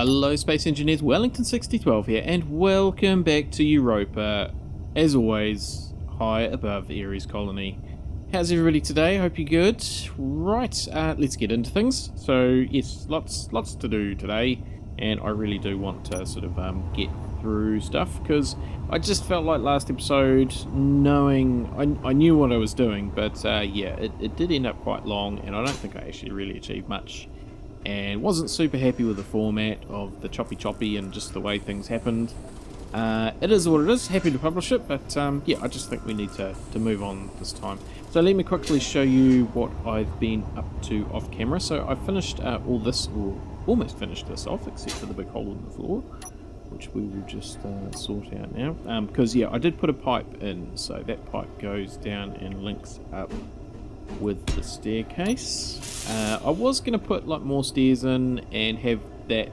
Hello Space Engineers, Wellington6012 here, and welcome back to Europa, as always, high above Ares colony. How's everybody today? Hope you're good. Right, let's get into things. So yes, lots to do today, and I really do want to sort of get through stuff, because I just felt like last episode, knowing, I knew what I was doing, but yeah, it did end up quite long, and I don't think I actually really achieved much. And wasn't super happy with the format of the choppy and just the way things happened. It is what it is, happy to publish it, but yeah, I just think we need to move on this time. So let me quickly show you what I've been up to off camera. So I finished all this, or almost finished this off, except for the big hole in the floor, which we will just sort out now. Because yeah, I did put a pipe in, so that pipe goes down and links up with the staircase. I was going to put like more stairs in and have that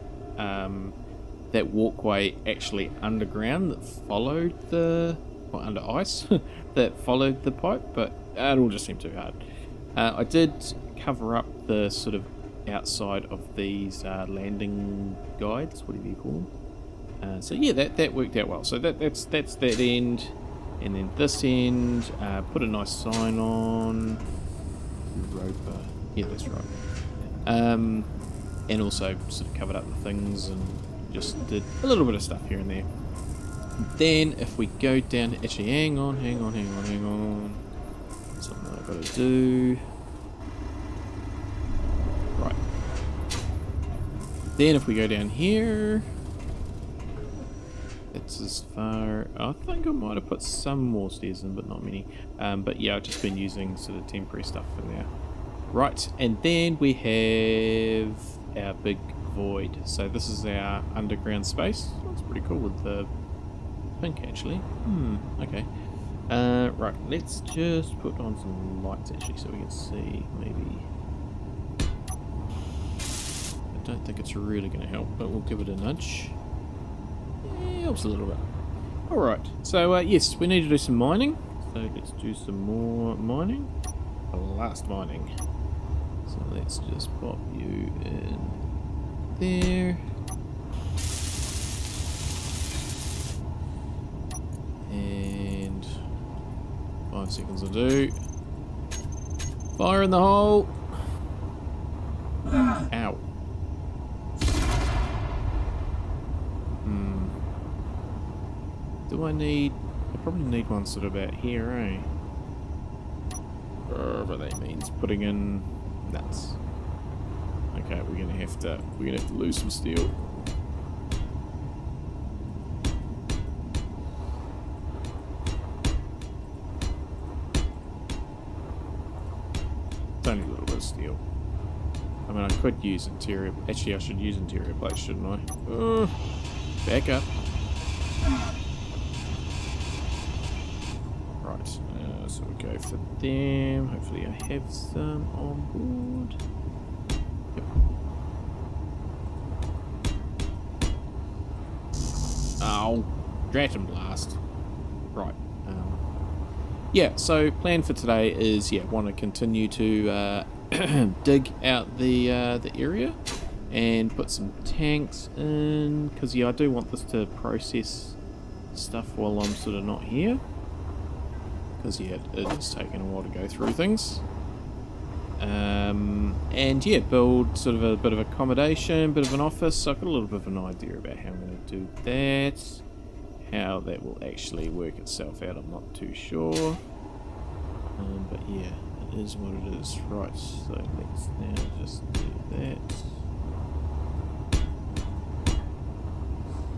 that walkway actually underground that followed the, or under ice that followed the pipe, but it all just seemed too hard. I did cover up the sort of outside of these landing guides, whatever you call them. So yeah, that worked out well. So that's that end, and then this end, put a nice sign on Europa. Yeah, that's right. And also sort of covered up the things and just did a little bit of stuff here and there. Then if we go down, actually hang on. Something I've got to do. Right. Then if we go down here, it's as far, I think I might have put some more stairs in, but not many. But yeah, I've just been using sort of temporary stuff for now. Right, and then we have our big void. So this is our underground space. Looks pretty cool with the pink actually. Okay. Right, let's just put on some lights actually so we can see maybe. I don't think it's really going to help, but we'll give it a nudge. Yeah, helps a little bit. Alright, so yes, we need to do some mining. So let's do some more mining. Blast mining. So let's just pop you in there. And 5 seconds will do. Fire in the hole. Ow. Do I need... I probably need one sort of about here, eh? Whatever that means. Putting in nuts. Okay, we're gonna have to lose some steel. It's only a little bit of steel. I mean, I could use interior. Actually, I should use interior plates, shouldn't I? Back up. Right, so we go for them. Hopefully I have some on board. Yep. Oh, drat and blast. Right. Yeah, so plan for today is, yeah, want to continue to dig out the area and put some tanks in, because yeah, I do want this to process stuff while I'm sort of not here. Because yeah, it is taking a while to go through things. And yeah, build sort of a bit of accommodation, bit of an office. I've got a little bit of an idea about how I'm going to do that. How that will actually work itself out, I'm not too sure. But yeah, it is what it is. Right, so let's now just do that.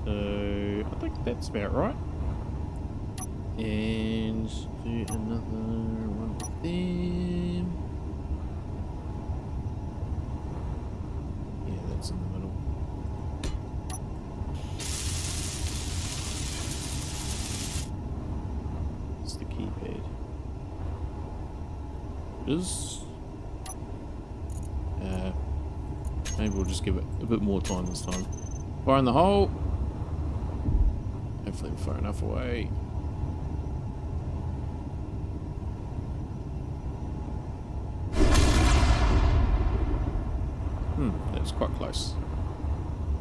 So I think that's about right. And do another one of them. Yeah, that's in the middle. It's the keypad. Maybe we'll just give it a bit more time this time. Fire in the hole. Hopefully we're far enough away. That's quite close.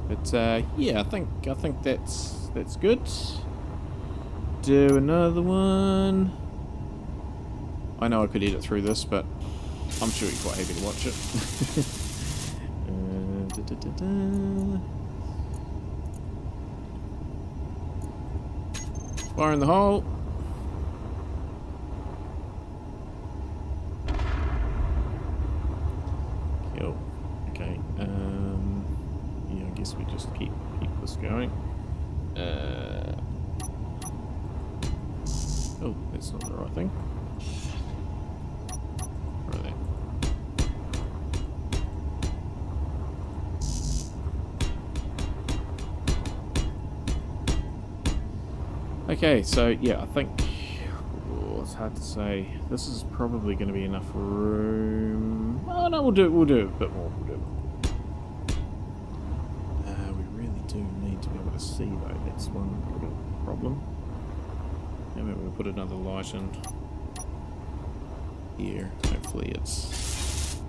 But yeah, I think that's good. Do another one. I know I could edit through this, but I'm sure you're quite happy to watch it. Fire in the hole. Kill. Okay. Yeah, I guess we just keep this going. Oh, that's not the right thing. Right there. Okay, so yeah, I think it's hard to say. This is probably going to be enough room. Oh no, we'll do a bit more. We really do need to be able to see though. That's one little problem. Maybe we'll put another light in here. Hopefully it's...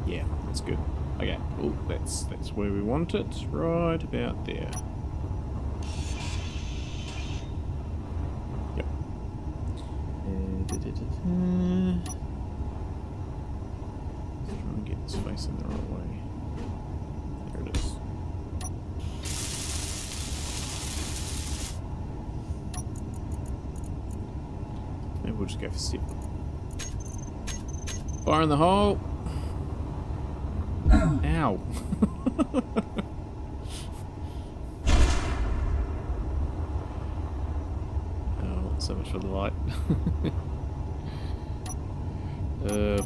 Yeah, that's good. Okay, cool. That's where we want it. Right about there. Yep. Let's try and get this facing the right way. There it is. Maybe we'll just go for 7. Fire in the hole. Ow. Oh, so much for the light.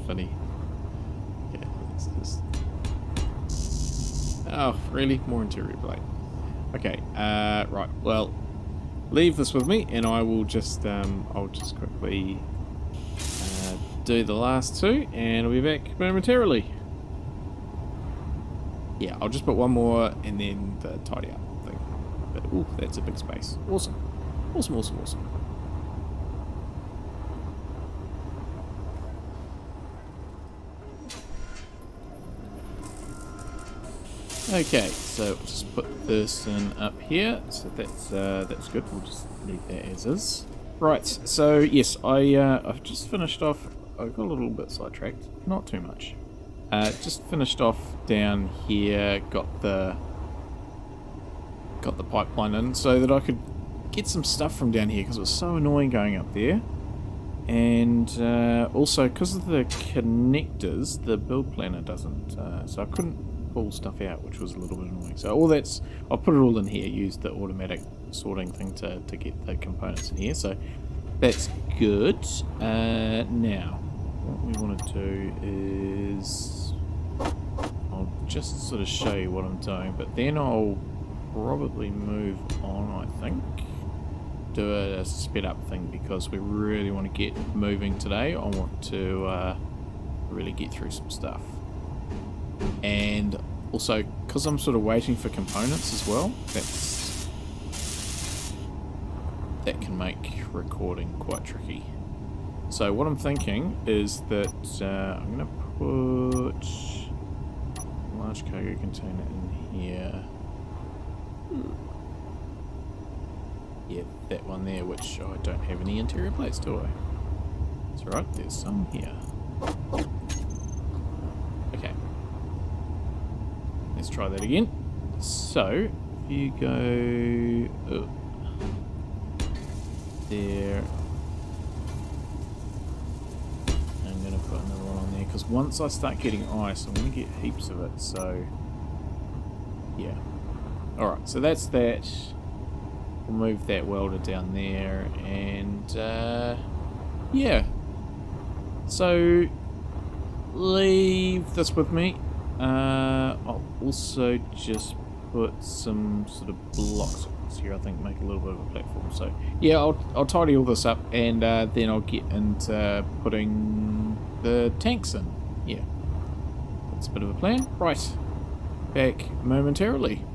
Funny. Yeah, let's just... Oh, really? More interior plate. Okay, right, well, leave this with me and I will just, I'll just quickly do the last 2 and I'll be back momentarily. Yeah, I'll just put one more and then the tidy up thing. But, ooh, that's a big space. Awesome. Awesome, awesome, awesome. Okay, so we'll just put this in up here. So that's good. We'll just leave that as is. Right, so yes, I've just finished off. I got a little bit sidetracked. Not too much. Just finished off down here, got the pipeline in so that I could get some stuff from down here because it was so annoying going up there. And also because of the connectors, the build planner doesn't, so I couldn't pull stuff out, which was a little bit annoying. So all that's, I'll put it all in here, use the automatic sorting thing to get the components in here, so that's good. Now, what we want to do is... I'll just sort of show you what I'm doing, but then I'll probably move on, I think. Do a sped up thing because we really want to get moving today. I want to really get through some stuff. And also, because I'm sort of waiting for components as well, that can make recording quite tricky. So what I'm thinking is that I'm going to put a large cargo container in here. Yeah, that one there, which I don't have any interior plates, do I? That's right, there's some here. Okay. Let's try that again. So, if you go... Oh, there... Put another one on there because once I start getting ice I'm going to get heaps of it, so yeah. Alright, so that's that. We'll move that welder down there and yeah, so leave this with me. I'll also just put some sort of blocks here, I think, make a little bit of a platform. So yeah, I'll tidy all this up and then I'll get into putting the tanks in. Yeah, that's a bit of a plan. Right, back momentarily.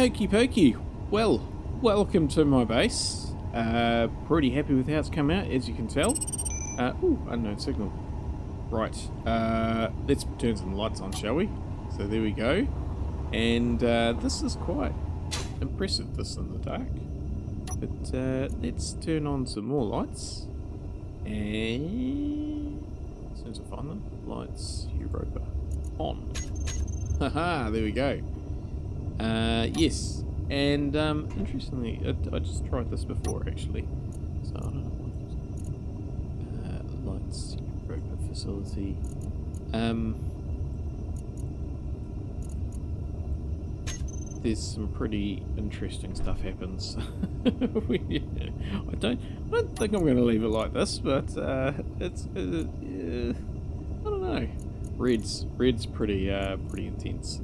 Okie pokey. Well, welcome to my base. Pretty happy with how it's come out, as you can tell. Ooh, unknown signal. Right, let's turn some lights on, shall we? So there we go. And this is quite impressive, this in the dark. But let's turn on some more lights. And as soon as I find them, lights, Europa, on. Haha, there we go. Yes, and interestingly, I just tried this before actually. So I don't know what lights, Europa facility. There's some pretty interesting stuff happens. I don't think I'm going to leave it like this, but it's I don't know. Red's pretty intense.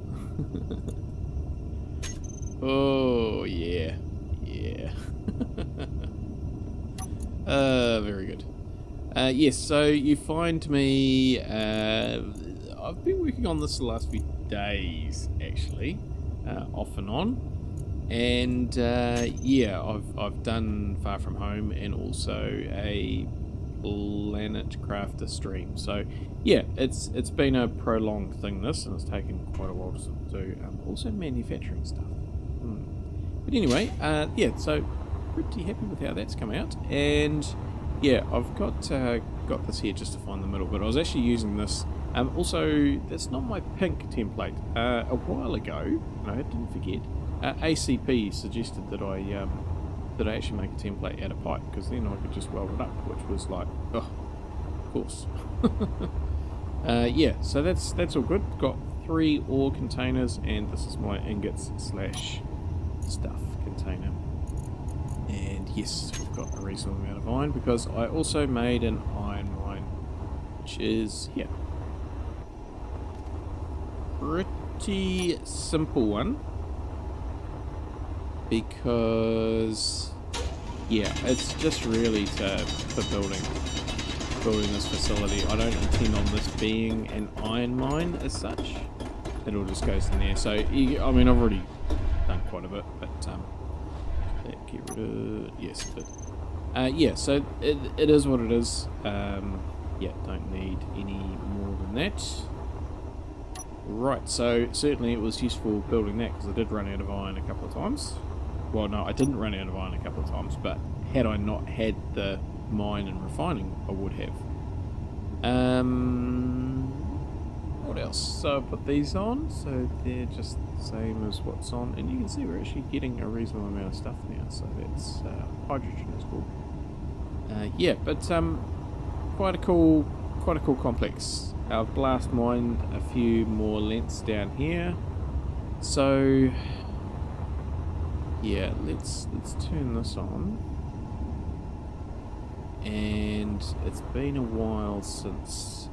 Oh yeah. Very good. Yes, so you find me. I've been working on this the last few days, actually, off and on, and yeah, I've done Far From Home and also a Planet Crafter stream. So yeah, it's been a prolonged thing, this, and it's taken quite a while to do. Also manufacturing stuff. But anyway, yeah, so pretty happy with how that's come out. And yeah, I've got this here just to find the middle, but I was actually using this. Also, that's not my pink template. A while ago, and I didn't forget, ACP suggested that I actually make a template out of pipe, because then I could just weld it up, which was like, oh, of course. Yeah, so that's all good. Got 3 ore containers, and this is my ingots / stuff container. And yes, we've got a reasonable amount of iron, because I also made an iron mine, which is here. Pretty simple one, because yeah, it's just really for building this facility. I don't intend on this being an iron mine as such. It all just goes in there. So I mean, I've already done quite a bit, but get rid of, yes, but yeah, so it is what it is. Yeah, don't need any more than that. Right, so certainly it was useful building that, because I did run out of iron a couple of times. Well, no, I didn't run out of iron a couple of times, but had I not had the mine and refining, I would have. What else? So I put these on, so they're just the same as what's on, and you can see we're actually getting a reasonable amount of stuff now, so that's hydrogen is cool. Yeah, but quite a cool complex. I've blast mined a few more lengths down here, so yeah, let's turn this on. And it's been a while since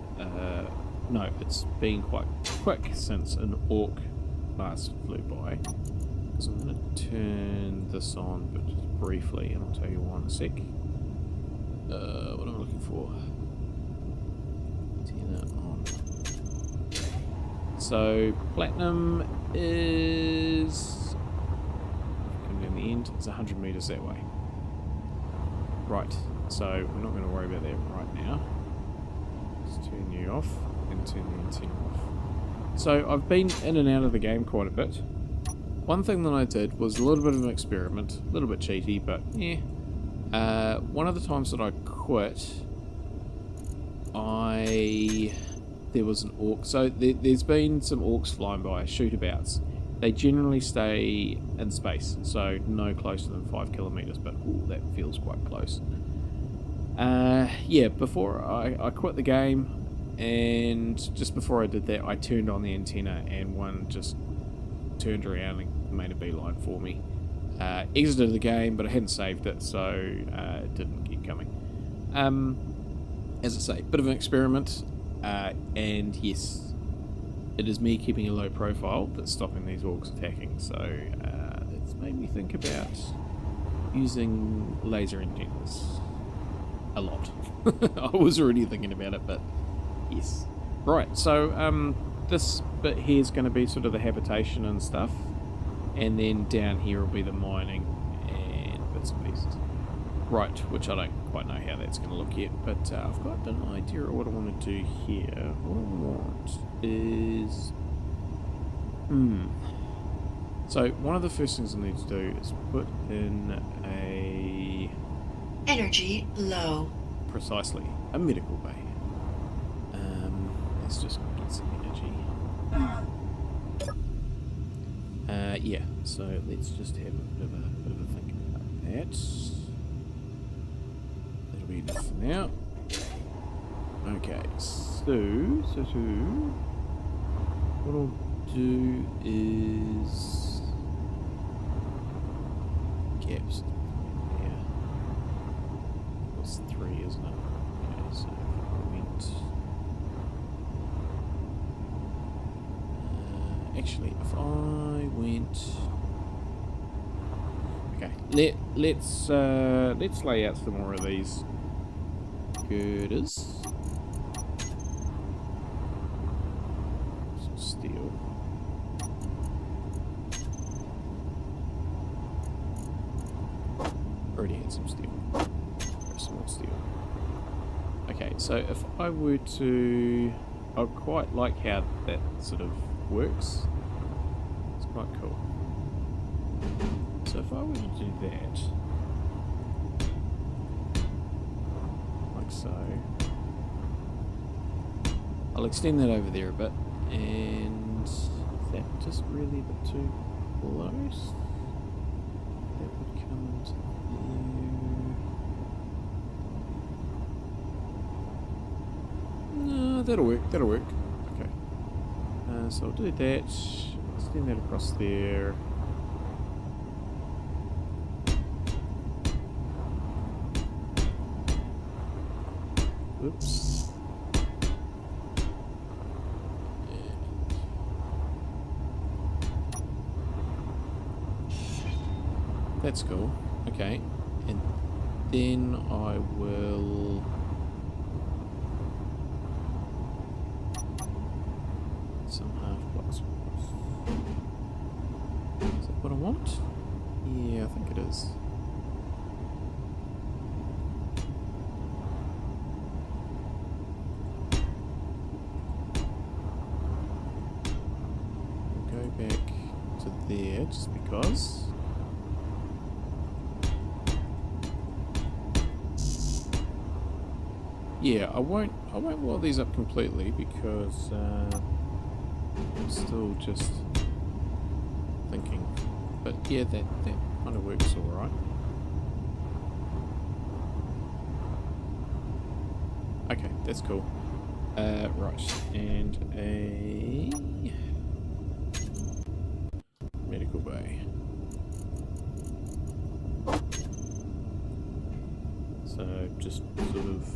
no, it's been quite quick since an orc last flew by, because I'm going to turn this on, but just briefly, and I'll tell you why in a sec. What am I looking for? Antenna on. So platinum is, coming down the end, it's 100 meters that way. Right, so we're not going to worry about that right now. Let's turn you off and turn the antenna off. So I've been in and out of the game quite a bit. One thing that I did was a little bit of an experiment, a little bit cheaty, but yeah. One of the times that I quit, there was an orc. So there's been some orcs flying by, shootabouts. They generally stay in space, so no closer than 5 kilometers, but ooh, that feels quite close. Yeah, before I quit the game, and just before I did that, I turned on the antenna, and one just turned around and made a beeline for me. Exited the game, but I hadn't saved it, so it didn't keep coming. As I say, bit of an experiment, and yes, it is me keeping a low profile that's stopping these orcs attacking, so it's made me think about using laser antennas a lot. I was already thinking about it, but yes. Right, so this bit here is going to be sort of the habitation and stuff, And then down here will be the mining and bits and pieces. Right, which I don't quite know how that's going to look yet, but I've got an idea of what I want to do here. What I want is... So, one of the first things I need to do is put in a... Energy low. Precisely, a medical bay. Let's just get some energy. Yeah, so let's just have a bit of a think about that. That'll be enough for now. Okay, so what I'll do is gaps there. That's 3, isn't it? Okay, so if I went actually if I went okay, let's lay out some more of these girders. Some steel. Already had some steel. Some more steel. Okay, so if I were to... I quite like how that sort of works. It's quite cool. So if I were to do that... like so... I'll extend that over there a bit. And... is that just really a bit too close? That would come into there... No, that'll work, Okay. So I'll do that, extend that across there. Oops. That's cool. Okay. And then I will... some half blocks. Is that what I want? Yeah, I think it is. We'll go back to there just because. Yeah, I won't wall these up completely because I'm still just thinking, but yeah, that kind of works all right. Okay, that's cool. Right, and a medical bay. So just sort of.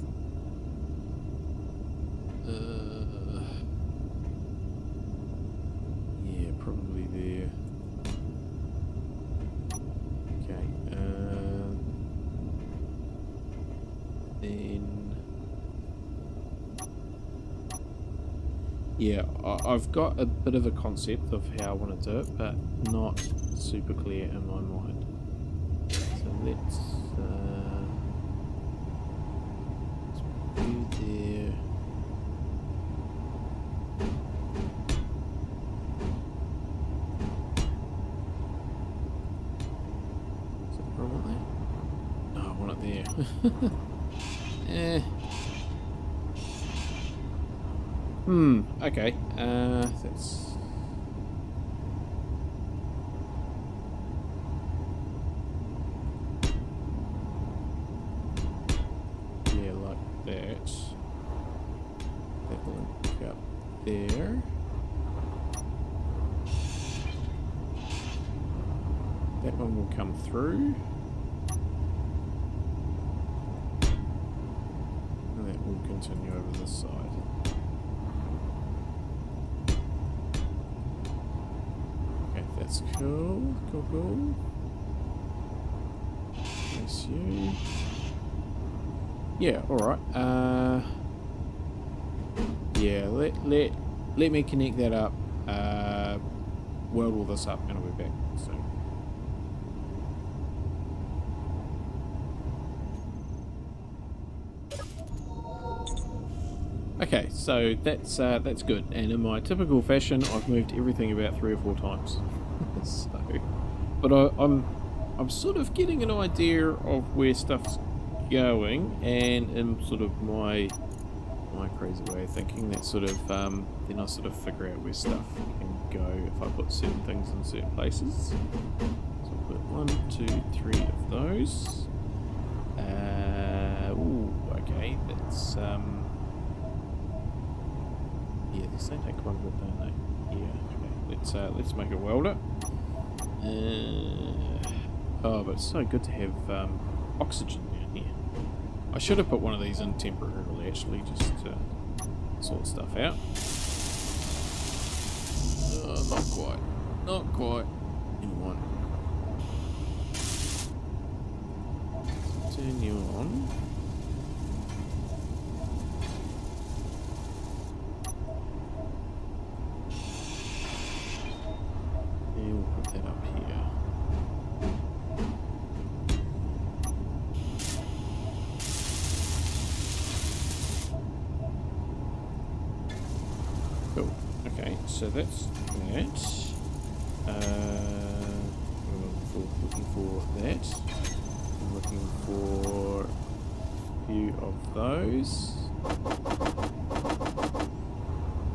Yeah, probably there. Okay, then... yeah, I've got a bit of a concept of how I want to do it, but not super clear in my mind. So let's do there. Okay, that's... yeah, like that. That will link up there. That one will come through. And that will continue over this side. That's cool, cool. That's you. Yeah, alright. Yeah, let me connect that up weld all this up and I'll be back soon. Okay, so that's good. And in my typical fashion, I've moved everything about 3 or 4 times. So, but I'm sort of getting an idea of where stuff's going, and in sort of my crazy way of thinking, that sort of then I sort of figure out where stuff can go if I put certain things in certain places. So I'll put 1, 2, 3 of those. Ooh, okay, that's yeah, these things take quite a bit, don't they? Yeah, okay, let's make a welder. Oh, but it's so good to have oxygen down here. I should have put one of these in temporarily, actually, just to sort stuff out. Not quite. New one. Continue on. And we'll put that up here. Cool. Okay, so that's that. Looking for that. I'm looking for a few of those.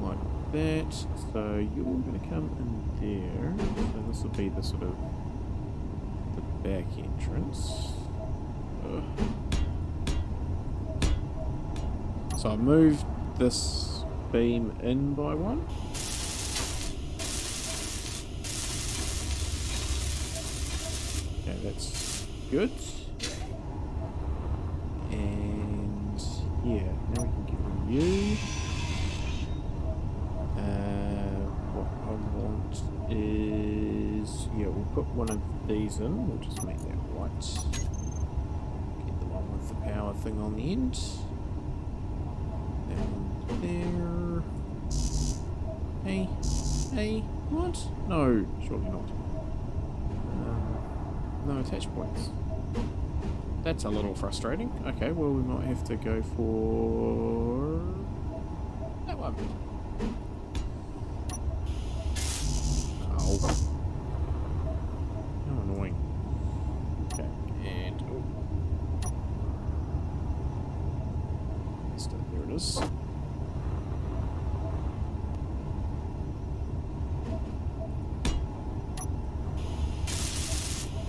Like that. So you're going to come in there. So this will be the sort of the back entrance. So I moved this beam in by 1. Okay, that's good. And yeah, now we can get rid of you. What I want is, yeah, we'll put one of these in. We'll just make that white. Get the one with the power thing on the end. That one there. Hey, what? No, surely not. No attach points. That's a little frustrating. Okay, well we might have to go for that one. Oh. How annoying. Okay, and there it is.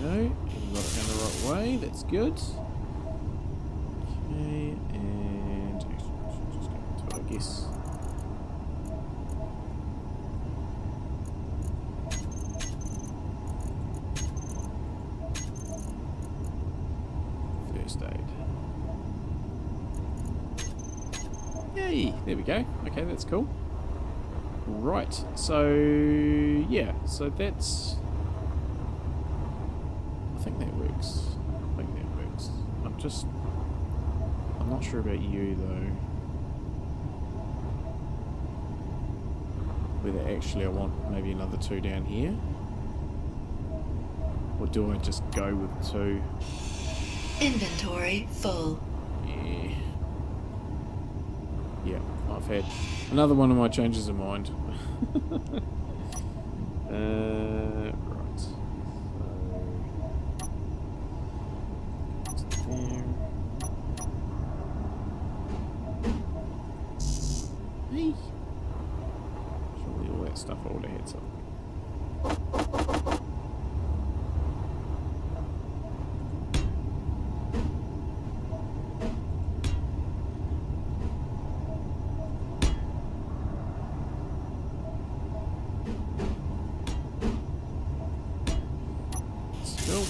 No, got it going the right way, that's good. Okay, and just go into it, I guess. First aid. Yay, there we go. Okay, that's cool. Right, so yeah, so that's... I think that works. I'm not sure about you though. Whether actually I want maybe another 2 down here. Or do I just go with 2? Inventory full. Yeah. Yeah, I've had another one of my changes of mind. Right. There. Hey. Surely all that stuff I would have had something. Still.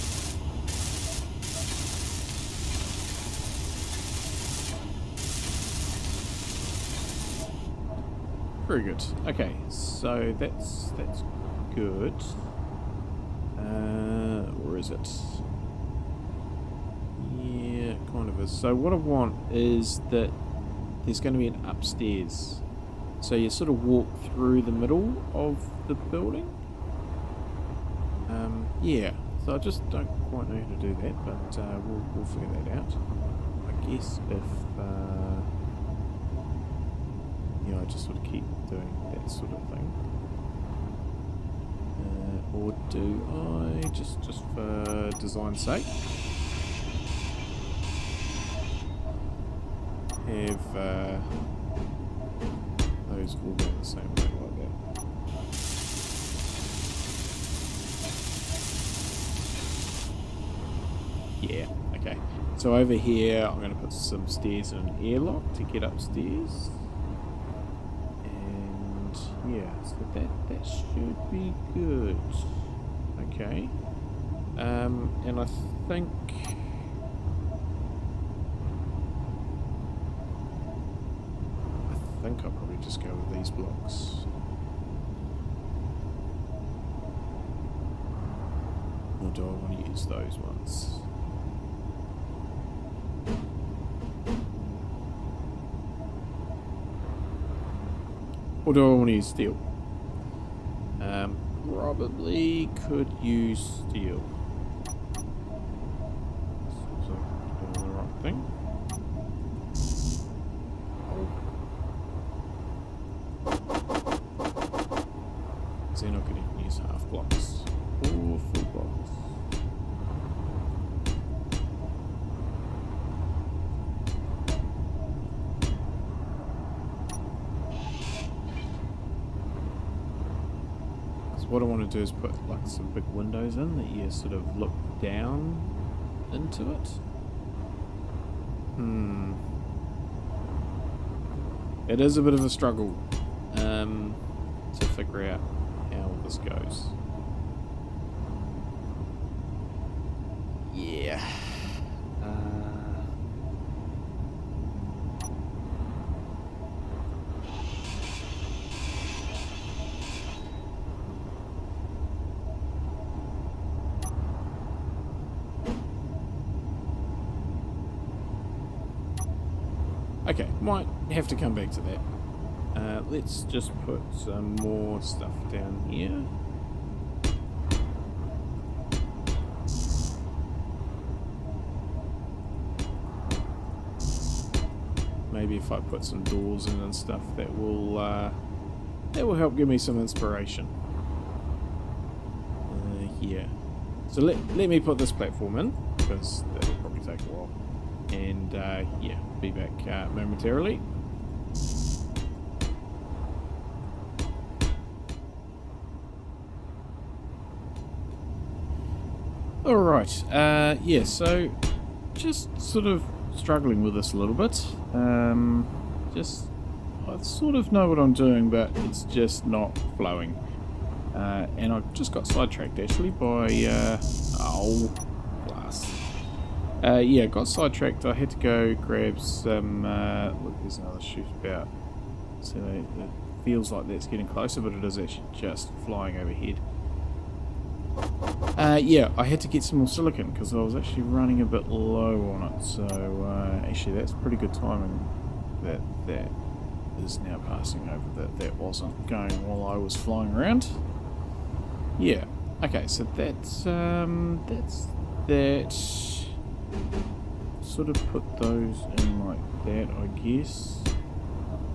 Very good. Okay, so that's good. Or is it? Yeah, it kind of is. So what I want is that there's going to be an upstairs. So you sort of walk through the middle of the building. Yeah, so I just don't quite know how to do that, but we'll figure that out. I guess if I just sort of keep doing that sort of thing, or do I just for design's sake have those all go the same way like that? Yeah, okay. So over here, I'm going to put some stairs and an airlock to get upstairs. And yeah, so that should be good. Okay. And I think I'll probably just go with these blocks. Or do I want to use those ones? Or do I want to use steel? Probably could use steel. So doing the right thing. So you're not going to use half blocks or full blocks. What I want to do is put like some big windows in that you sort of look down into it. It is a bit of a struggle to figure out how this goes. Yeah. Okay, might have to come back to that. Let's just put some more stuff down here. Maybe if I put some doors in and stuff, that will help give me some inspiration. Yeah. So let me put this platform in, because that'll probably take a while. And yeah, be back momentarily. Alright, yeah, so just sort of struggling with this a little bit. I sort of know what I'm doing, but it's just not flowing. And I just got sidetracked actually by, yeah, got sidetracked. I had to go grab some, look, there's another shoot about. So it feels like that's getting closer, but it is actually just flying overhead. Yeah, I had to get some more silicon because I was actually running a bit low on it. So actually that's pretty good timing that is now passing over, that wasn't going while I was flying around. Yeah, okay, so that's that. Sort of put those in like that, I guess.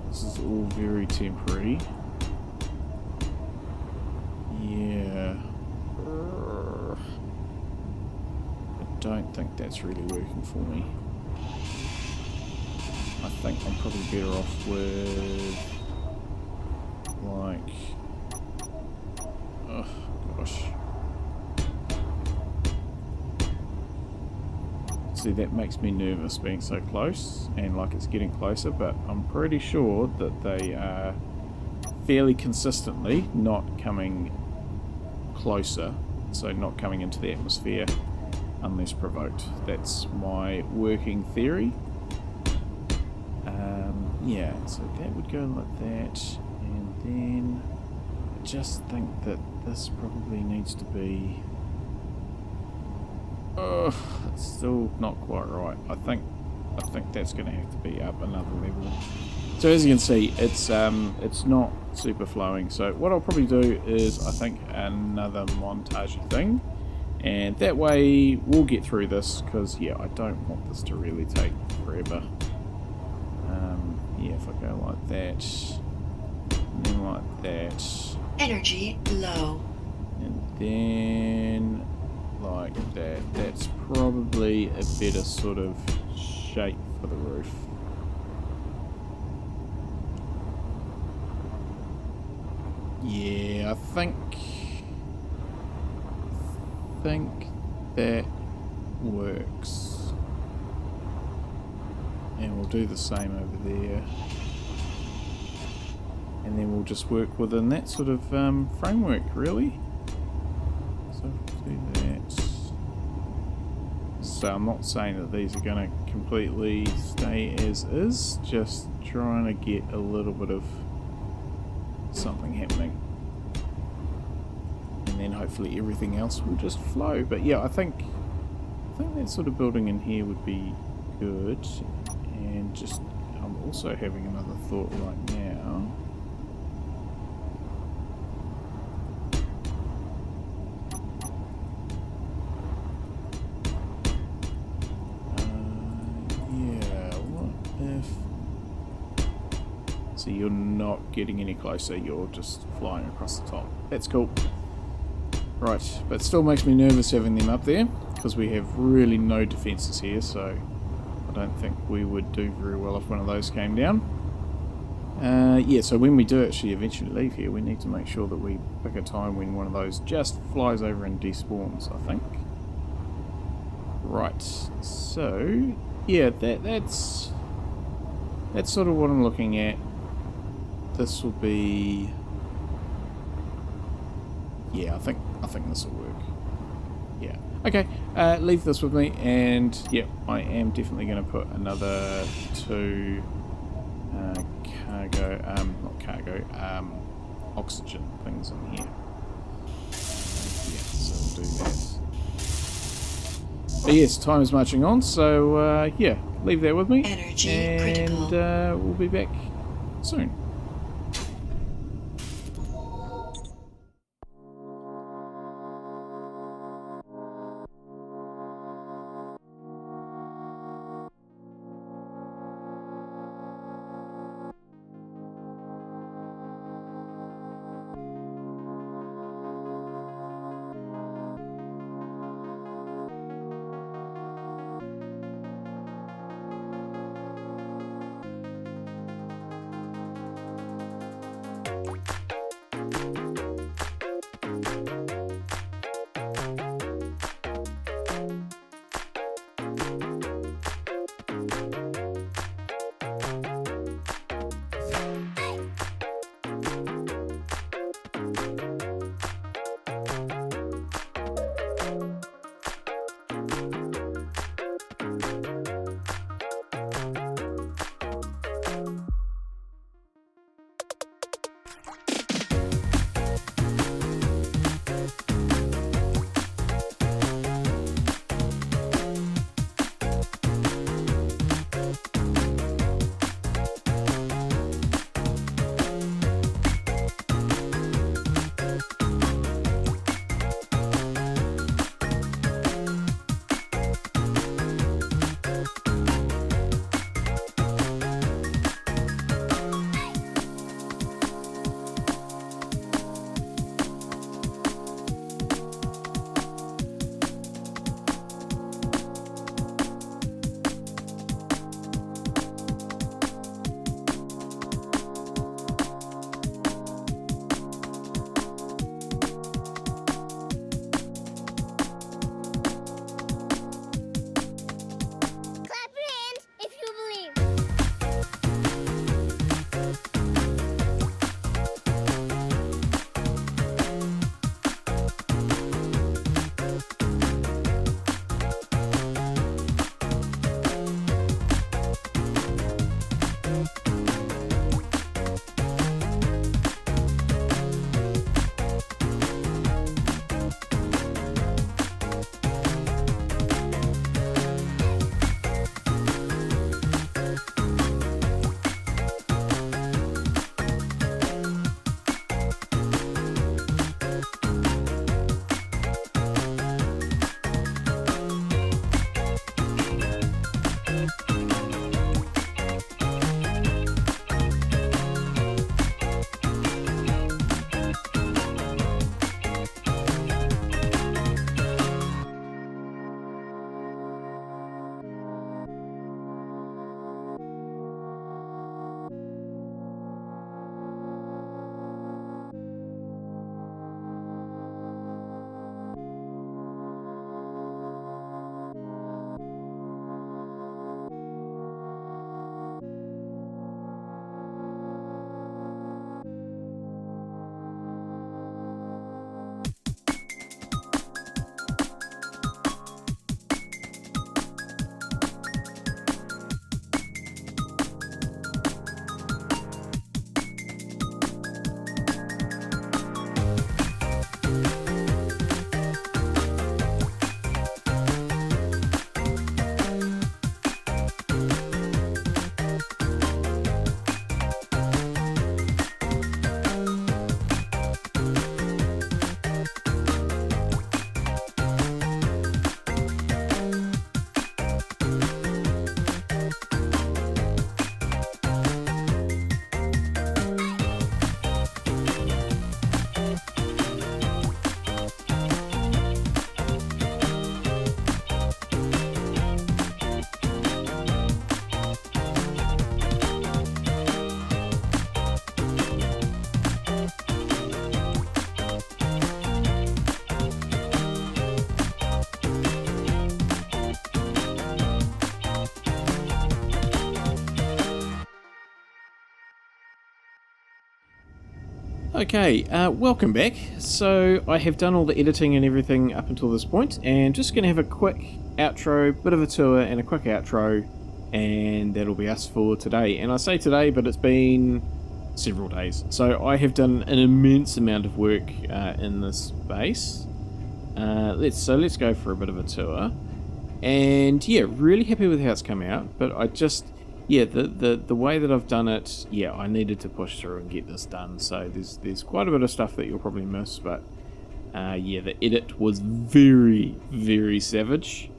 This is all very temporary. Yeah. I don't think that's really working for me. I think I'm probably better off with like, oh gosh. See, that makes me nervous being so close, and like it's getting closer, but I'm pretty sure that they are fairly consistently not coming closer, so not coming into the atmosphere unless provoked. That's my working theory. Yeah, so that would go like that, and then I just think that this probably needs to be, it's still not quite right. I think that's going to have to be up another level. So as you can see, it's not super flowing. So what I'll probably do is, I think, another montage thing, And that way we'll get through this, because yeah, I don't want this to really take forever. Yeah, if I go like that, and then like that, Energy low. and then like that, that's probably a better sort of shape for the roof. Yeah, I think that works. And we'll do the same over there. And then we'll just work within that sort of framework, really. So do that. So I'm not saying that these are going to completely stay as is, just trying to get a little bit of something happening. And then hopefully everything else will just flow. But yeah, I think that sort of building in here would be good. And just, I'm also having another thought right now. Yeah, what if... So you're not getting any closer, you're just flying across the top. That's cool. Right, but it still makes me nervous having them up there, because we have really no defences here, so I don't think we would do very well if one of those came down. Yeah, so when we do actually eventually leave here, we need to make sure that we pick a time when one of those just flies over and despawns, I think. Right, so yeah, that's sort of what I'm looking at. This will be, yeah, I think this will work. Yeah. Okay, leave this with me, and yeah, I am definitely going to put another 2 oxygen things in here. Yeah, so we'll do that. But yes, time is marching on, so yeah, leave that with me. Energy and critical. We'll be back soon. Okay, welcome back. So I have done all the editing and everything up until this point, and just going to have a quick outro, bit of a tour and a quick outro, and that'll be us for today. And I say today, but it's been several days. So I have done an immense amount of work in this base. Let's go for a bit of a tour. And yeah, really happy with how it's come out, but I just... yeah, the way that I've done it, yeah, I needed to push through and get this done. So there's quite a bit of stuff that you'll probably miss, but yeah, the edit was very, very savage.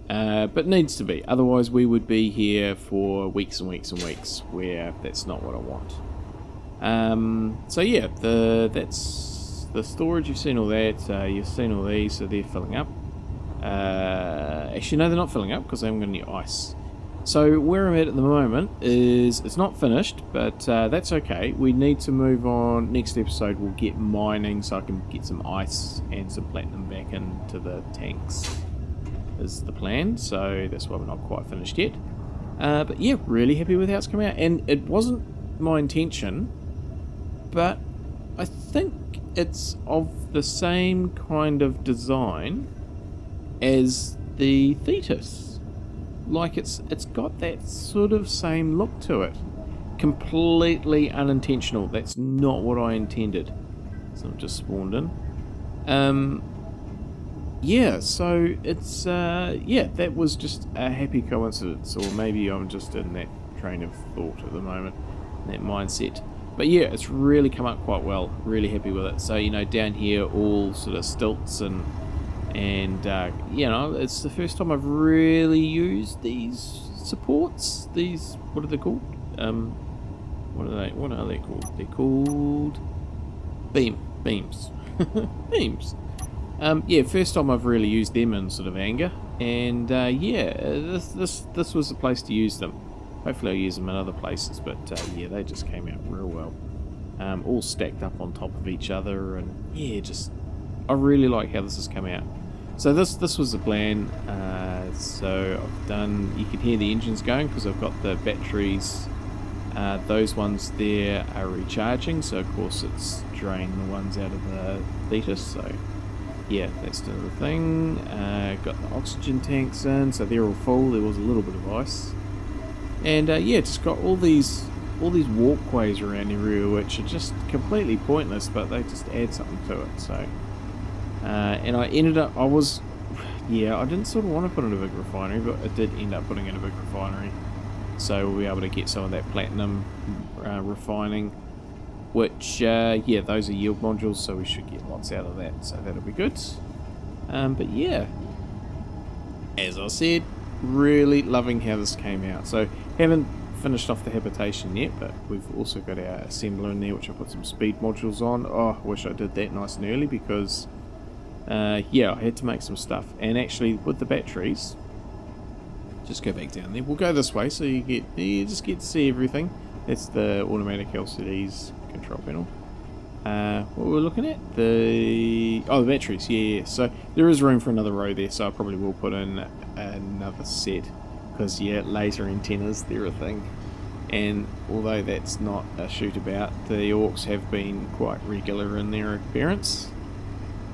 But needs to be. Otherwise we would be here for weeks and weeks and weeks, where that's not what I want. So yeah, that's the storage. You've seen all that. You've seen all these, so they're filling up. Actually, no, they're not filling up because I haven't got any ice. So where I'm at the moment is it's not finished, but that's okay. We need to move on. Next episode we'll get mining so I can get some ice and some platinum back into the tanks is the plan. So that's why we're not quite finished yet. But yeah, really happy with how it's come out. And it wasn't my intention, but I think it's of the same kind of design as the Thetis. Like it's got that sort of same look to it. Completely unintentional. That's not what I intended. So I've just spawned in. Yeah, so it's yeah, that was just a happy coincidence, or maybe I'm just in that train of thought at the moment, that mindset. But yeah, it's really come up quite well. Really happy with it. So, you know, down here all sort of stilts and you know, it's the first time I've really used these supports. These, what are they called? What are they called? They're called beams. Beams. Yeah, first time I've really used them in sort of anger, and yeah, this was the place to use them. Hopefully I'll use them in other places, but yeah, they just came out real well. All stacked up on top of each other, and yeah, just I really like how this has come out. So this was the plan. So I've done, you can hear the engines going because I've got the batteries. Those ones there are recharging, so of course it's drained the ones out of the Thetis. So yeah, that's doing the thing. Got the oxygen tanks in, so they're all full. There was a little bit of ice, and yeah, just got all these walkways around everywhere, which are just completely pointless, but they just add something to it. So. And I ended up, I didn't sort of want to put in a big refinery, but I did end up putting in a big refinery. So we'll be able to get some of that platinum refining, which, yeah, those are yield modules, so we should get lots out of that, so that'll be good. But yeah, as I said, really loving how this came out. So haven't finished off the habitation yet, but we've also got our assembler in there, which I put some speed modules on. Oh, I wish I did that nice and early, because yeah, I had to make some stuff. And actually with the batteries, just go back down there, we'll go this way so you just get to see everything. That's the automatic LCDs control panel. What we're looking at, the batteries, yeah. So there is room for another row there, so I probably will put in another set, because yeah, laser antennas, they're a thing. And although that's not a shoot about, the orcs have been quite regular in their appearance.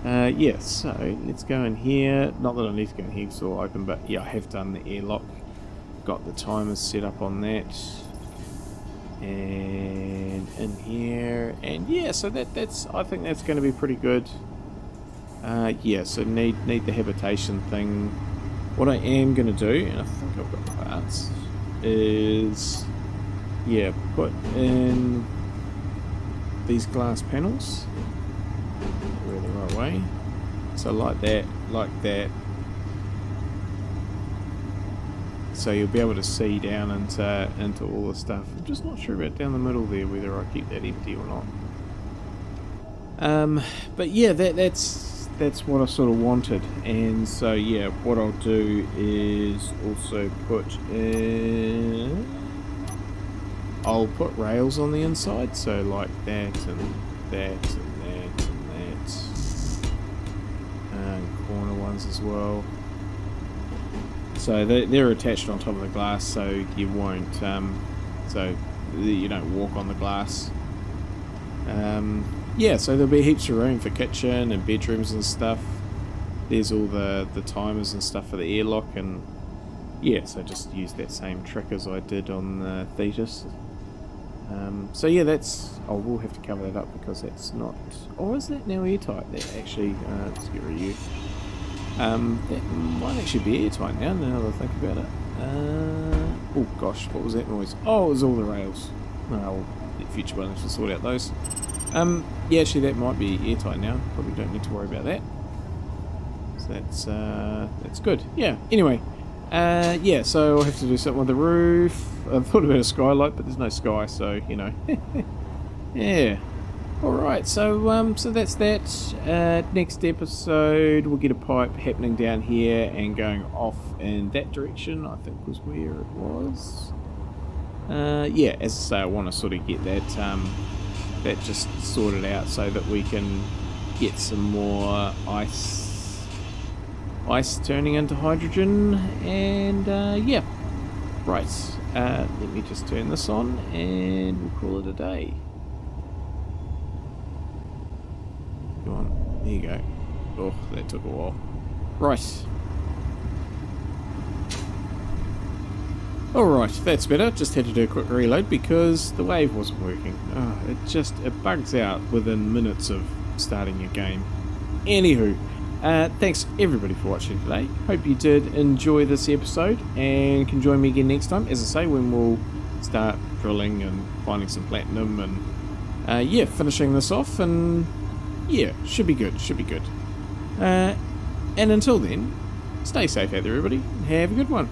Yeah, so let's go in here. Not that I need to go in here because it's all open, but yeah, I have done the airlock. Got the timers set up on that. And in here, and yeah, so that's I think that's going to be pretty good. Yeah, so need the habitation thing. What I am going to do, and I think I've got the parts, is yeah, put in these glass panels. We're the right way. So like that. So you'll be able to see down into all the stuff. I'm just not sure about down the middle there, whether I keep that empty or not. But yeah, that's what I sort of wanted. And so yeah, what I'll do is also put in... I'll put rails on the inside, so like that and that and that and that. And corner ones as well. So they're attached on top of the glass, so you won't, so you don't walk on the glass. yeah, so there'll be heaps of room for kitchen and bedrooms and stuff. There's all the timers and stuff for the airlock, and yeah, so just use that same trick as I did on the Thetis. So yeah, that's... Oh, we'll have to cover that up because that's not... Or is that now airtight? That actually... let's get rid of you. That might actually be airtight now that I think about it. Oh gosh, what was that noise? Oh, it was all the rails. Well, let future ones will sort out those. Yeah, actually that might be airtight now. Probably don't need to worry about that. So that's good. Yeah, anyway. Yeah, so I'll have to do something with the roof. I thought about a skylight, but there's no sky, so, you know. Yeah. Alright, so that's that. Next episode, we'll get a pipe happening down here and going off in that direction, I think was where it was. Yeah, as I say, I want to sort of get that, that just sorted out so that we can get some more ice turning into hydrogen, and yeah, right, let me just turn this on and we'll call it a day. Go on, there you go. Oh, that took a while. Right. Alright, that's better. Just had to do a quick reload because the wave wasn't working. Oh, it bugs out within minutes of starting your game. Anywho, thanks everybody for watching today. Hope you did enjoy this episode and can join me again next time, as I say, when we'll start drilling and finding some platinum and yeah, finishing this off, and yeah, should be good. And until then, stay safe out there everybody, have a good one.